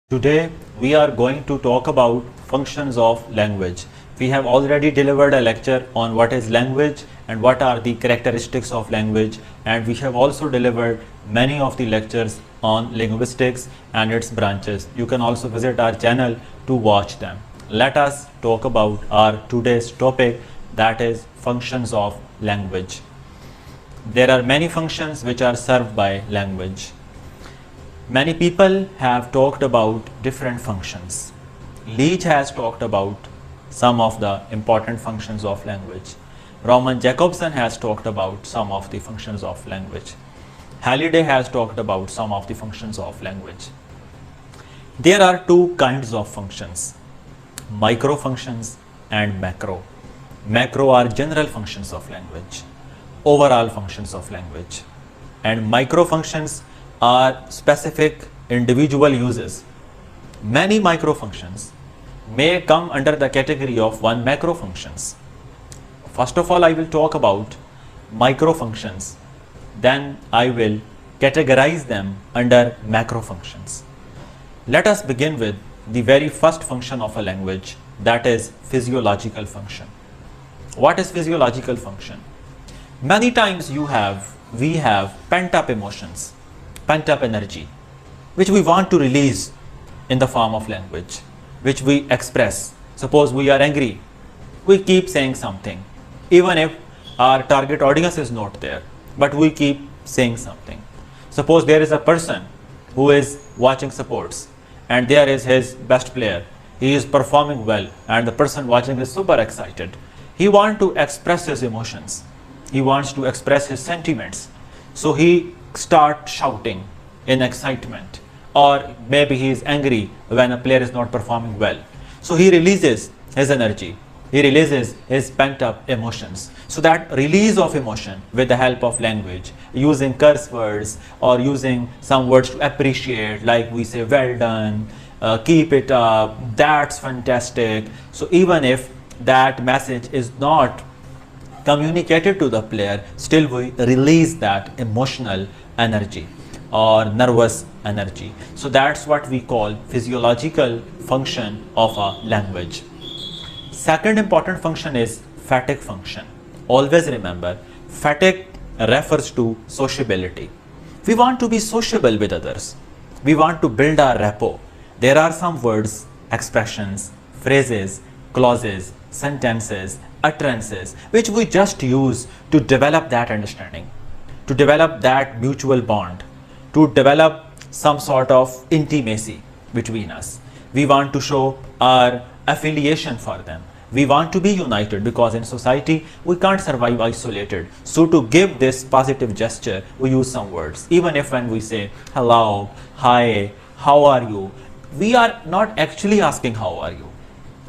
Today we are going to talk about functions of language. We have already delivered a lecture on what is language and what are the characteristics of language, and we have also delivered many of the lectures on linguistics and its branches. You can also visit our channel to watch them. Let us talk about our today's topic, that is functions of language. There are many functions which are served by language. Many people have talked about different functions. Leech has talked about some of the important functions of language. Jakobson has talked about some of the functions of language. Halliday has talked about some of the functions of language. There are two kinds of functions, micro functions and macro. Macro are general functions of language, overall functions of language, and micro functions are specific individual uses. Many micro functions may come under the category of one macro functions. First of all, I will talk about micro functions, then I will categorize them under macro functions. Let us begin with the very first function of a language, that is physiological function. What is physiological function? Many times we have pent up emotions, pent up energy, which we want to release in the form of language, which we express. Suppose we are angry, we keep saying something, even if our target audience is not there, but we keep saying something. Suppose there is a person who is watching sports, and there is his best player, he is performing well, and the person watching is super excited. He wants to express his emotions, he wants to express his sentiments, so he start shouting in excitement, or maybe he is angry when a player is not performing well. So he releases his energy, he releases his pent up emotions. So that release of emotion with the help of language, using curse words or using some words to appreciate, like we say well done, keep it up, that's fantastic. So even if that message is not communicated to the player, still we release that emotional energy or nervous energy. So that's what we call physiological function of a language. Second important function is Phatic function. Always remember, Phatic refers to sociability. We want to be sociable with others. We want to build our rapport. There are some words, expressions, phrases, clauses, sentences, utterances, which we just use to develop that understanding, to develop that mutual bond, to develop some sort of intimacy between us. We want to show our affiliation for them. We want to be united, because in society we can't survive isolated. So to give this positive gesture, we use some words. Even if when we say hello, hi, how are you, we are not actually asking how are you.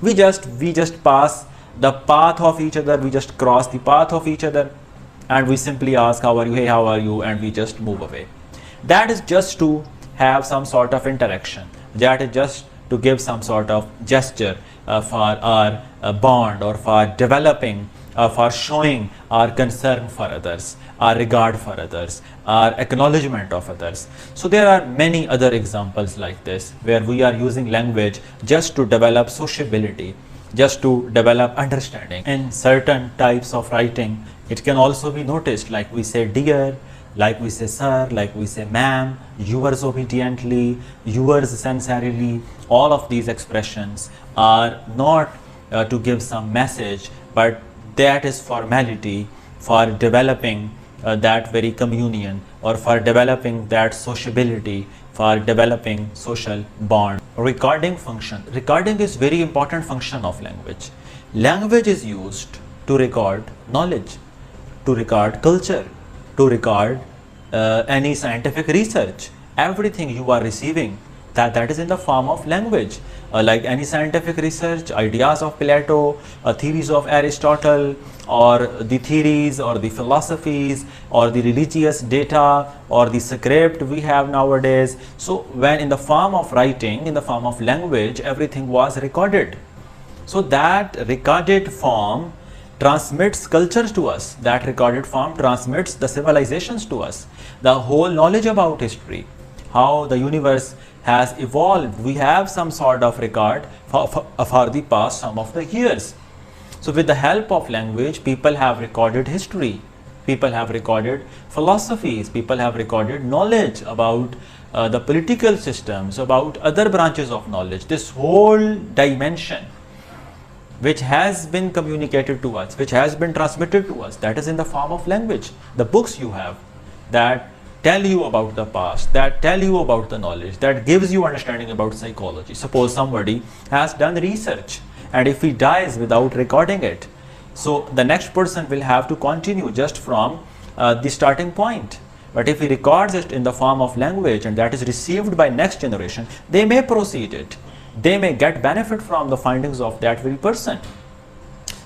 We just pass the path of each other, we just cross the path of each other, and we simply ask how are you, hey how are you, and we just move away. That is just to have some sort of interaction, that is just to give some sort of gesture for our bond, or for developing, for showing our concern for others, our regard for others, our acknowledgement of others. So there are many other examples like this, where we are using language just to develop sociability, just to develop understanding. In certain types of writing, it can also be noticed, like we say dear, like we say sir, like we say ma'am, yours obediently, yours sincerely. All of these expressions are not to give some message, but that is formality for developing that very communion, or for developing that sociability, for developing social bond. Recording function. Recording is very important function of language. Language is used to record knowledge, to record culture, to record any scientific research. Everything you are receiving, that is in the form of language. Like any scientific research, ideas of Plato, theories of Aristotle, or the theories or the philosophies or the religious data or the script we have nowadays. So when in the form of writing, in the form of language, everything was recorded. So that recorded form transmits cultures to us, that recorded form transmits the civilizations to us, the whole knowledge about history, how the universe has evolved. We have some sort of record for the past some of the years. So with the help of language, people have recorded history, people have recorded philosophies, people have recorded knowledge about the political systems, about other branches of knowledge. This whole dimension which has been communicated to us, which has been transmitted to us, that is in the form of language. The books you have that tell you about the past, that tell you about the knowledge, that gives you understanding about psychology. Suppose somebody has done research, and if he dies without recording it, so the next person will have to continue just from the starting point. But if he records it in the form of language, and that is received by next generation, they may proceed it. They may get benefit from the findings of that very person.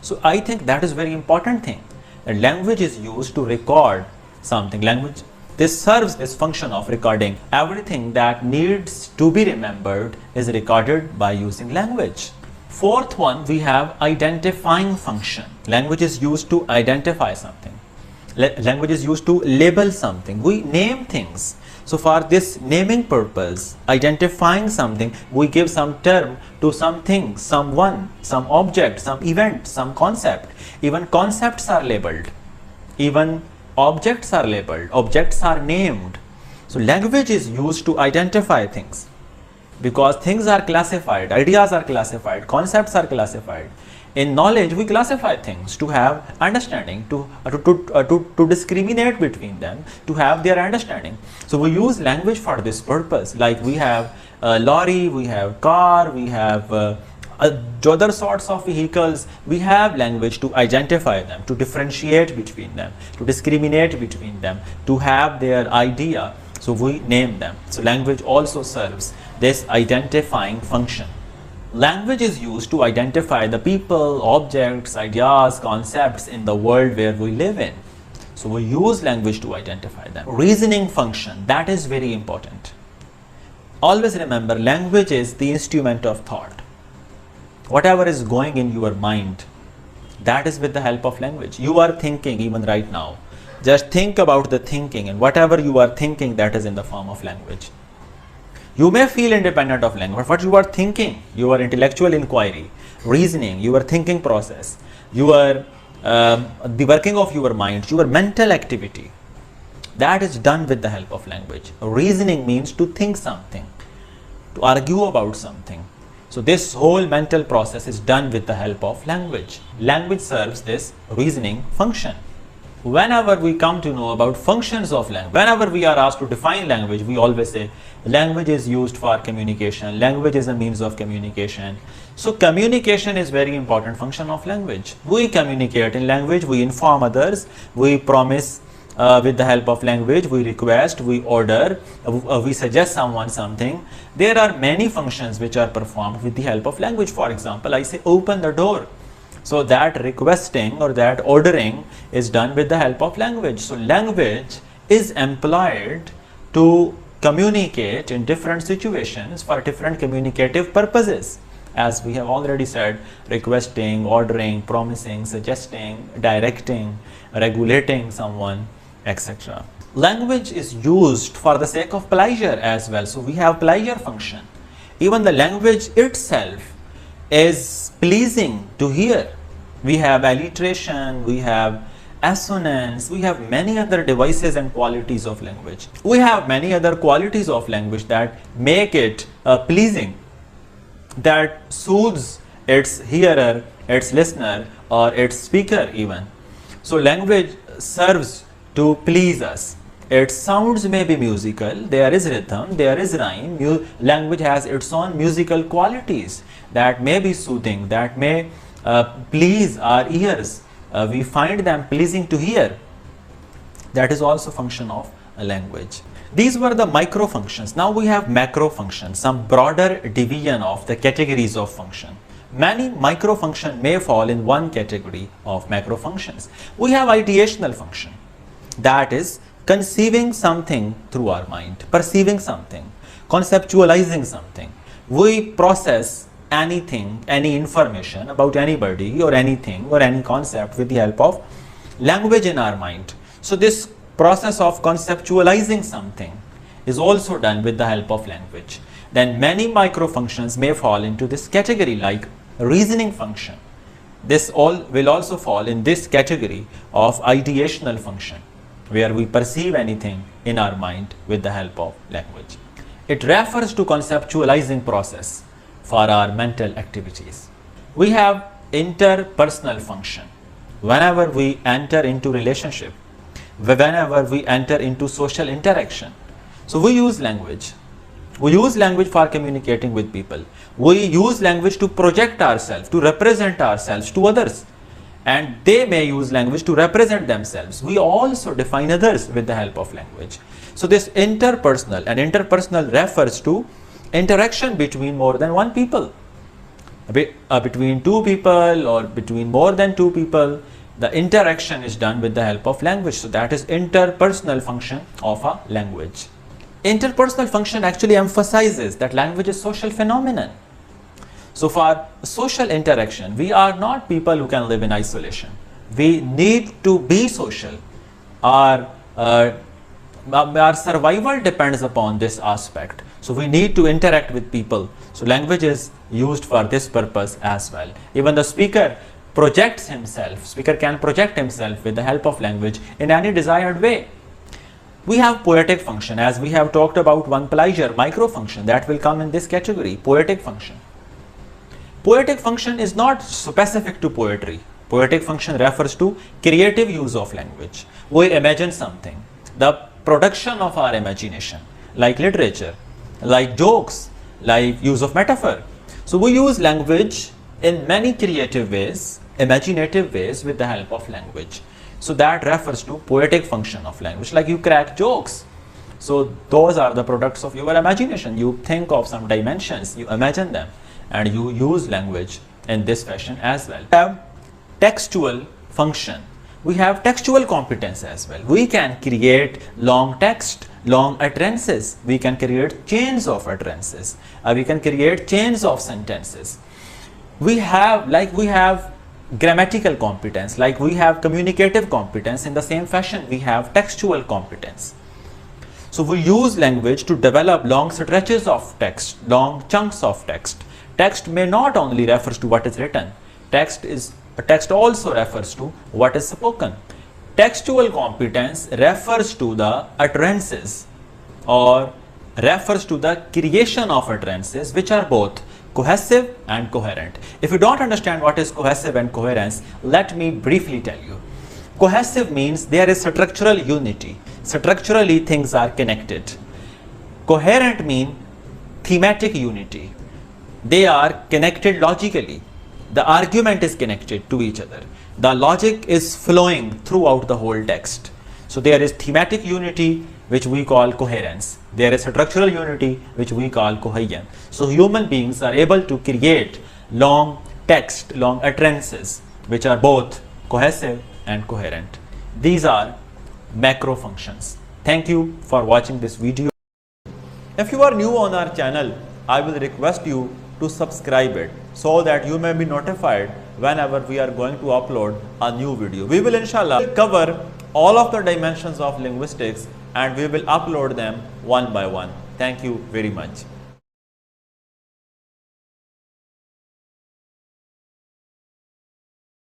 So I think that is very important thing. And language is used to record something. Language, this serves this function of recording. Everything that needs to be remembered is recorded by using language. Fourth one, we have identifying function. Language is used to identify something. Language is used to label something. We name things. So for this naming purpose, identifying something, we give some term to something, someone, some object, some event, some concept. Even concepts are labeled. Even objects are labeled. Objects are named. So language is used to identify things, because things are classified, ideas are classified, concepts are classified. In knowledge, we classify things to have understanding, to discriminate between them, to have their understanding. So we use language for this purpose. Like we have lorry, we have car, we have other sorts of vehicles. We have language to identify them, to differentiate between them, to discriminate between them, to have their idea. So we name them. So language also serves this identifying function. Language is used to identify the people, objects, ideas, concepts in the world where we live in. So we use language to identify them. Reasoning function, that is very important. Always remember, language is the instrument of thought. Whatever is going in your mind, that is with the help of language. You are thinking even right now. Just think about the thinking, and whatever you are thinking, that is in the form of language. You may feel independent of language, but you are thinking, your intellectual inquiry, reasoning, your thinking process, your the working of your mind, your mental activity, that is done with the help of language. Reasoning means to think something, to argue about something. So this whole mental process is done with the help of language. Language serves this reasoning function. Whenever we come to know about functions of language, whenever we are asked to define language, we always say language is used for communication. Language is a means of communication. So communication is very important function of language. We communicate in language, we inform others, we promise with the help of language, we request, we order, we suggest someone something. There are many functions which are performed with the help of language. For example, I say open the door. So that requesting or that ordering is done with the help of language. So language is employed to communicate in different situations for different communicative purposes. As we have already said, requesting, ordering, promising, suggesting, directing, regulating someone, etc. Language is used for the sake of pleasure as well. So we have pleasure function. Even the language itself is pleasing to hear. We have alliteration, we have assonance, we have many other devices and qualities of language. We have many other qualities of language that make it pleasing, that soothes its hearer, its listener, or its speaker even. So language serves to please us. Its sounds may be musical, there is rhythm, there is rhyme. Language has its own musical qualities that may be soothing, that may please our ears. We find them pleasing to hear. That is also function of a language. These were the micro functions. Now we have macro functions, some broader division of the categories of function. Many micro functions may fall in one category of macro functions. We have ideational function, that is conceiving something through our mind, perceiving something, conceptualizing something. We process anything, any information about anybody or anything or any concept with the help of language in our mind. So this process of conceptualizing something is also done with the help of language. Then many microfunctions may fall into this category, like reasoning function. This all will also fall in this category of ideational function, where we perceive anything in our mind with the help of language. It refers to conceptualizing process for our mental activities. We have interpersonal function. Whenever we enter into relationship, whenever we enter into social interaction, so we use language. We use language for communicating with people. We use language to project ourselves, to represent ourselves to others. And they may use language to represent themselves. We also define others with the help of language. So this interpersonal, and interpersonal refers to interaction between more than one people. Between two people or between more than two people, the interaction is done with the help of language. So that is interpersonal function of a language. Interpersonal function actually emphasizes that language is social phenomenon. So for social interaction, we are not people who can live in isolation. We need to be social. Our survival depends upon this aspect. So we need to interact with people. So language is used for this purpose as well. Even the speaker projects himself. Speaker can project himself with the help of language in any desired way. We have poetic function, as we have talked about one pleasure microfunction that will come in this category, poetic function. Poetic function is not specific to poetry. Poetic function refers to creative use of language. We imagine something, the production of our imagination, like literature, like jokes, like use of metaphor. So we use language in many creative ways, imaginative ways with the help of language. So that refers to poetic function of language, like you crack jokes. So those are the products of your imagination. You think of some dimensions, you imagine them, and you use language in this fashion as well. We have textual function. We have textual competence as well. We can create long text, long utterances. We can create chains of utterances. We can create chains of sentences. We have grammatical competence, like we have communicative competence. In the same fashion, we have textual competence. So we use language to develop long stretches of text, long chunks of text. Text may not only refers to what is written. Text also refers to what is spoken. Textual competence refers to the utterances, or refers to the creation of utterances, which are both cohesive and coherent. If you don't understand what is cohesive and coherence, let me briefly tell you. Cohesive means there is structural unity. Structurally, things are connected. Coherent means thematic unity. They are connected logically. The argument is connected to each other. The logic is flowing throughout the whole text. So there is thematic unity, which we call coherence. There is structural unity, which we call cohesion. So human beings are able to create long text, long utterances, which are both cohesive and coherent. These are macro functions. Thank you for watching this video. If you are new on our channel, I will request you to subscribe it so that you may be notified whenever we are going to upload a new video. We will inshallah cover all of the dimensions of linguistics, and we will upload them one by one. Thank you very much.